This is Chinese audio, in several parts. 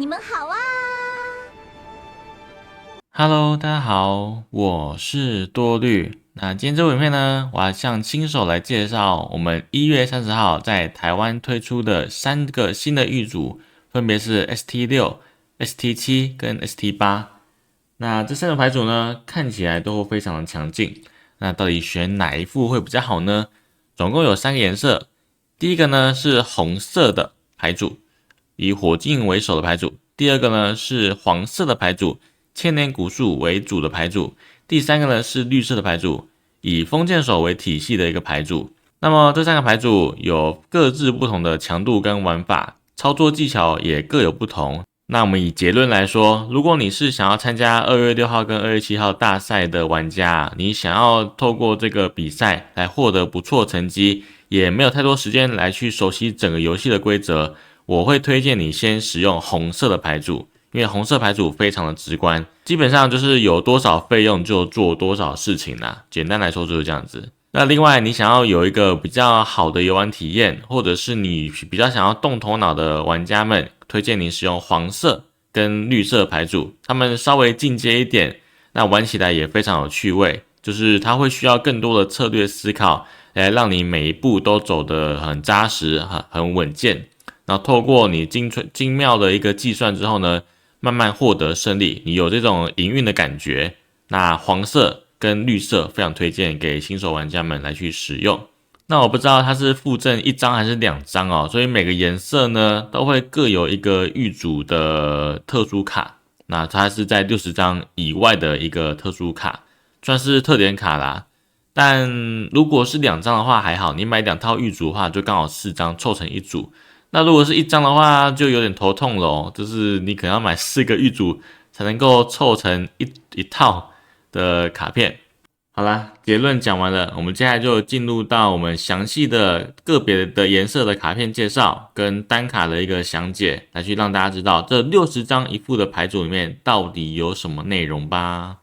你们好啊 Hello，大家好，我是多虑。那今天这部影片呢，我要向新手来介绍我们1月30号在台湾推出的3个新的玉组，分别是 ST6、ST7 跟 ST8。那这3个牌组呢，看起来都非常的强劲。那到底选哪一副会比较好呢？总共有3个颜色。第一个呢是红色的牌组，以火镜为首的牌组。第二个呢是黄色的牌组，千年古树为主的牌组。第三个呢是绿色的牌组，以封建手为体系的一个牌组。那么这3个牌组有各自不同的强度跟玩法，操作技巧也各有不同。那我们以结论来说，如果你是想要参加2月6号跟2月7号大赛的玩家，你想要透过这个比赛来获得不错成绩，也没有太多时间来去熟悉整个游戏的规则，我会推荐你先使用红色的牌组，因为红色牌组非常的直观，基本上就是有多少费用就做多少事情啦，简单来说就是这样子。那另外你想要有一个比较好的游玩体验，或者是你比较想要动头脑的玩家们，推荐你使用黄色跟绿色牌组，他们稍微进阶一点，那玩起来也非常有趣味，就是它会需要更多的策略思考，来让你每一步都走得很扎实、很稳健，然后透过你精妙的一个计算之后呢，慢慢获得胜利，你有这种营运的感觉。那黄色跟绿色非常推荐给新手玩家们来去使用。那我不知道它是附赠1张还是2张哦，所以每个颜色呢都会各有一个玉组的特殊卡。那它是在60张以外的一个特殊卡，算是特点卡啦。但如果是2张的话还好，你买2套玉组的话就刚好4张凑成一组。那如果是1张的话就有点头痛了哦，就是你可能要买4个玉组才能够凑成一套的卡片。好啦，结论讲完了，我们接下来就进入到我们详细的个别的颜色的卡片介绍跟单卡的一个详解，来去让大家知道这60张一副的牌组里面到底有什么内容吧。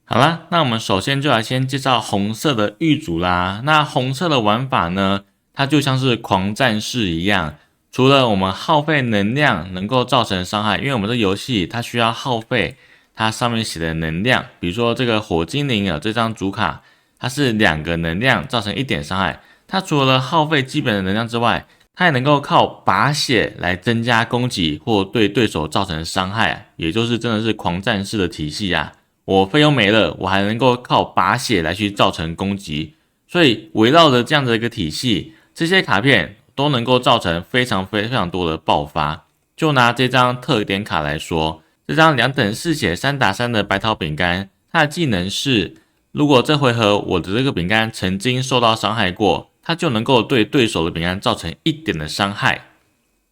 好啦，那我们首先就来先介绍红色的玉组啦。那红色的玩法呢，它就像是狂战士一样，除了我们耗费能量能够造成伤害，因为我们这游戏它需要耗费它上面写的能量，比如说这个火精灵啊，这张主卡它是2个能量造成1点伤害，它除了耗费基本的能量之外，它也能够靠拔血来增加攻击或对对手造成伤害，也就是真的是狂战士的体系啊。我费用没了，我还能够靠拔血来去造成攻击，所以围绕着这样的一个体系，这些卡片都能够造成非常多的爆发。就拿这张特点卡来说，这张2等4血3打3的白桃饼干，它的技能是，如果这回合我的这个饼干曾经受到伤害过，它就能够对对手的饼干造成1点的伤害，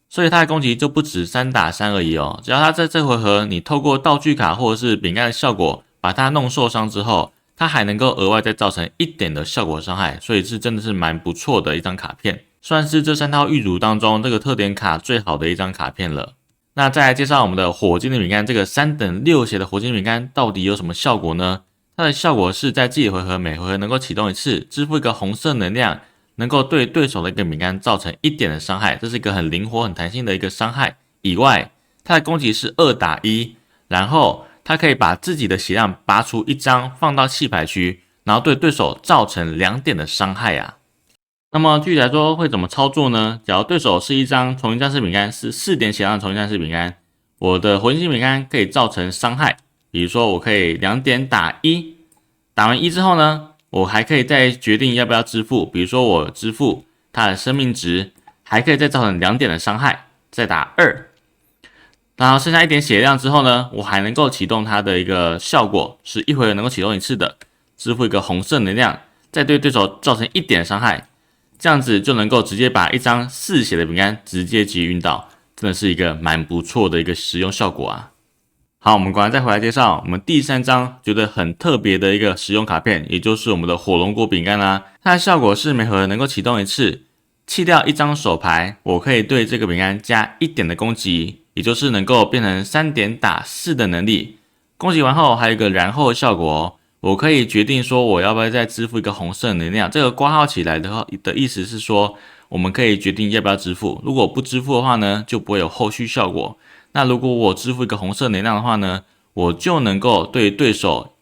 所以它的攻击就不止3打3而已哦。只要它在这回合你透过道具卡或者是饼干的效果把它弄受伤之后，它还能够额外再造成1点的效果伤害，所以是真的是蛮不错的一张卡片，算是这3套玉组当中这个特点卡最好的一张卡片了。那再来介绍我们的火精灵饼干，这个3等6血的火精灵饼干到底有什么效果呢？它的效果是在自己回合每回合能够启动1次，支付一个红色能量，能够对对手的一个饼干造成1点的伤害，这是一个很灵活很弹性的一个伤害。以外，它的攻击是2打1，然后它可以把自己的血量拔出1张放到弃牌区，然后对对手造成2点的伤害啊。那么具体来说会怎么操作呢？假如对手是一张重新战士饼干，是4点血量的重新战士饼干，我的火星饼干可以造成伤害，比如说我可以2点打1，打完1之后呢，我还可以再决定要不要支付，比如说我支付它的生命值，还可以再造成2点的伤害，再打2，然后剩下1点血量之后呢，我还能够启动它的一个效果，是1回合能够启动1次的，支付一个红色能量，再对对手造成1点的伤害，这样子就能够直接把一张4血的饼干直接击晕倒，真的是一个蛮不错的一个使用效果啊。好，我们果然再回来介绍我们第3张觉得很特别的一个使用卡片，也就是我们的火龙果饼干啦。它的效果是每回合能够启动1次，弃掉1张手牌，我可以对这个饼干加1点的攻击，也就是能够变成3点打4的能力。攻击完后还有一个然后效果哦，我可以决定说我要不要再支付一个红色能量，这个括号起来的意思是说，我们可以决定要不要支付，如果不支付的话呢，就不会有后续效果。那如果我支付一个红色能量的话呢，我就能够对对手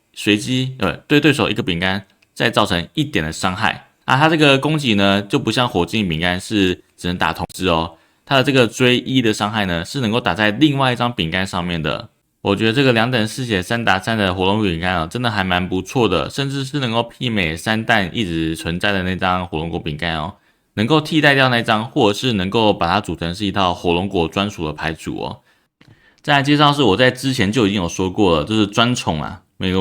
对对手一个饼干再造成1点的伤害。它这个攻击呢，就不像火箭饼干是只能打同只哦，它的这个追1的伤害呢，是能够打在另外一张饼干上面的。我觉得这个2等4血3打3的火龙果饼干真的还蛮不错的，甚至是能够媲美3弹一直存在的那张火龙果饼干哦，能够替代掉那张，或者是能够把它组成是一套火龙果专属的牌组哦。再来介绍是我在之前就已经有说过了，就是专宠啊，每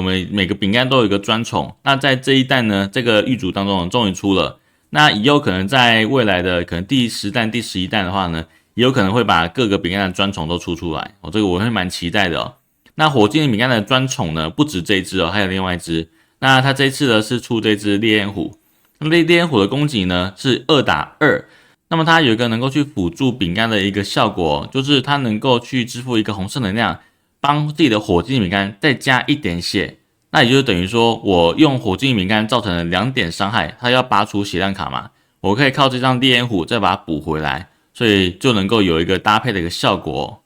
个饼干都有一个专宠。那在这一弹呢，这个预组当中终于出了，那以后可能在未来的可能第10弹、第11弹的话呢，也有可能会把各个饼干的专宠都出来，这个我会蛮期待的哦。那火箭饼干的专宠呢，不止这一只哦，还有另外一只。那它这一次呢是出这只烈焰虎，那烈焰虎的攻击呢是2打2。那么它有一个能够去辅助饼干的一个效果，就是它能够去支付一个红色能量，帮自己的火箭饼干再加1点血。那也就是等于说，我用火箭饼干造成了2点伤害，它要拔除血量卡嘛，我可以靠这张烈焰虎再把它补回来，所以就能够有一个搭配的一个效果。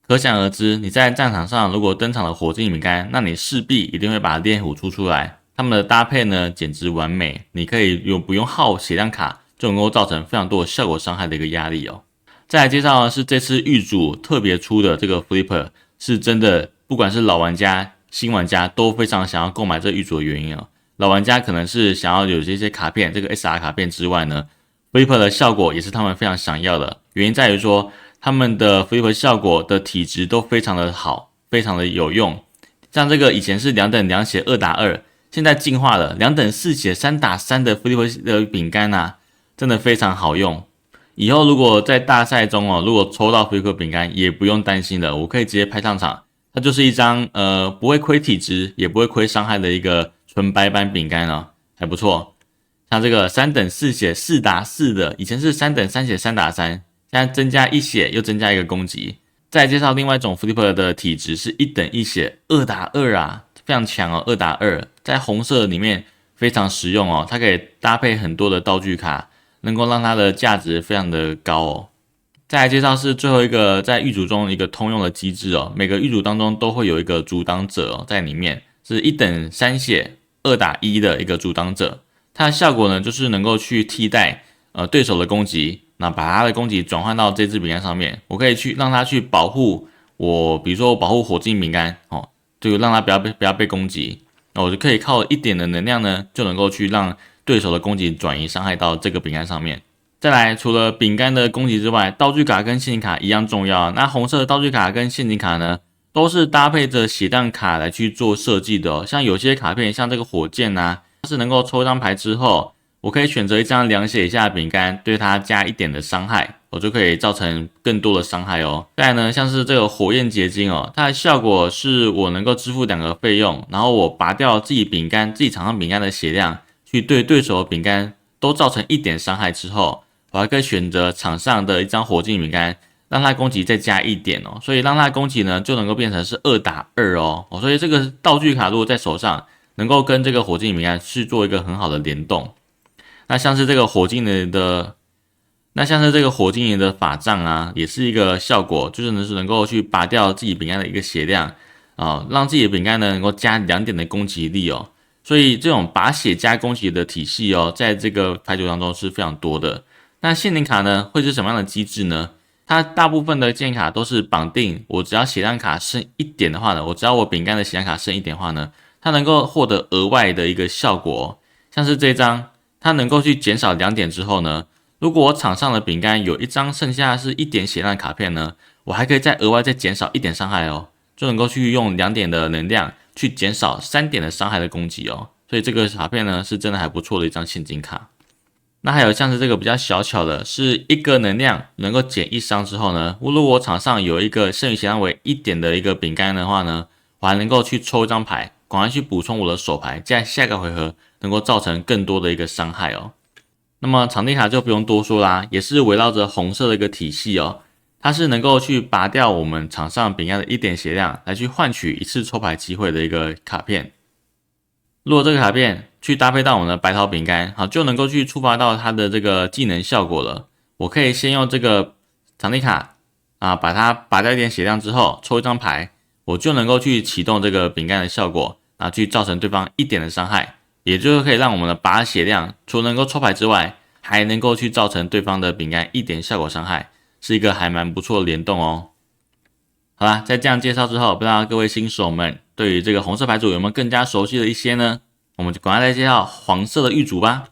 可想而知，你在战场上如果登场了火箭饼干，那你势必一定会把烈焰虎出来，它们的搭配呢简直完美，你可以不用耗血量卡，就能够造成非常多的效果伤害的一个压力哦。再来介绍的是这次预组特别出的这个 Flipper， 是真的不管是老玩家、新玩家都非常想要购买这预组的原因哦。老玩家可能是想要有这些卡片，这个 SR 卡片之外呢 ，Flipper 的效果也是他们非常想要的。原因在于说，他们的 Flipper 效果的体质都非常的好，非常的有用。像这个以前是2等2血2打2，现在进化了2等4血3打3的 Flipper 的饼干啊，真的非常好用。以后如果在大赛中如果抽到 Flipper 饼干，也不用担心了，我可以直接派上场。它就是一张不会亏体质，也不会亏伤害的一个纯白板饼干哦，还不错。像这个3等4血4打4的，以前是3等3血3打3，现在增加1血又增加一个攻击。再来介绍另外一种 Flipper 的体质是1等1血2打2啊，非常强哦，2打2在红色里面非常实用哦，它可以搭配很多的道具卡，能够让它的价值非常的高哦。再来介绍是最后一个在预组中一个通用的机制哦，每个预组当中都会有一个阻挡者在里面，是1等3血2打1的一个阻挡者，它的效果呢就是能够去替代对手的攻击，那把它的攻击转换到这支饼干上面，我可以去让它去保护我，比如说我保护火箭饼干哦，就让它不要被攻击，那我就可以靠1点的能量呢，就能够去让对手的攻击转移伤害到这个饼干上面。再来，除了饼干的攻击之外，道具卡跟陷阱卡一样重要。那红色的道具卡跟陷阱卡呢，都是搭配着血量卡来去做设计的哦。像有些卡片，像这个火箭啊，是能够抽一张牌之后，我可以选择一张2血以下的饼干，对它加1点的伤害，我就可以造成更多的伤害哦。再来呢，像是这个火焰结晶哦，它的效果是我能够支付2个费用，然后我拔掉自己场上饼干的血量，去对对手的饼干都造成1点伤害之后，我还可以选择场上的一张火箭饼干，让它攻击再加1点哦，所以让它攻击呢就能够变成是2打2哦。所以这个道具卡如果在手上，能够跟这个火箭饼干去做一个很好的联动。那像是这个火箭人的法杖啊，也是一个效果，就是能够去拔掉自己饼干的一个血量让自己的饼干呢能够加2点的攻击力哦。所以这种拔血加攻击的体系哦，在这个牌组当中是非常多的。那陷阱卡呢会是什么样的机制呢？它大部分的陷阱卡都是绑定，我只要血量卡剩1点的话呢，只要我饼干的血量卡剩1点的话呢，它能够获得额外的一个效果像是这张，它能够去减少2点之后呢，如果我场上的饼干有一张剩下是1点血量卡片呢，我还可以额外再减少1点伤害哦，就能够去用2点的能量去减少3点的伤害的攻击哦。所以这个卡片呢是真的还不错的一张陷阱卡。那还有像是这个比较小巧的，是1个能量能够减1伤之后呢，如果我场上有一个剩余血量为1点的一个饼干的话呢，我还能够去抽一张牌，赶快去补充我的手牌，在下个回合能够造成更多的一个伤害哦。那么场地卡就不用多说啦，也是围绕着红色的一个体系哦，它是能够去拔掉我们场上饼干的1点血量，来去换取1次抽牌机会的一个卡片。如果这个卡片去搭配到我们的白桃饼干，好，就能够去触发到它的这个技能效果了。我可以先用这个场地卡，啊，把它拔掉一点血量之后，抽一张牌，我就能够去启动这个饼干的效果，啊，去造成对方一点的伤害，也就是可以让我们的拔血量除了能够抽牌之外，还能够去造成对方的饼干一点效果伤害，是一个还蛮不错的联动哦。好啦，在这样介绍之后，不知道各位新手们对于这个红色牌组有没有更加熟悉的一些呢？我们就赶快来介绍黄色的玉组吧。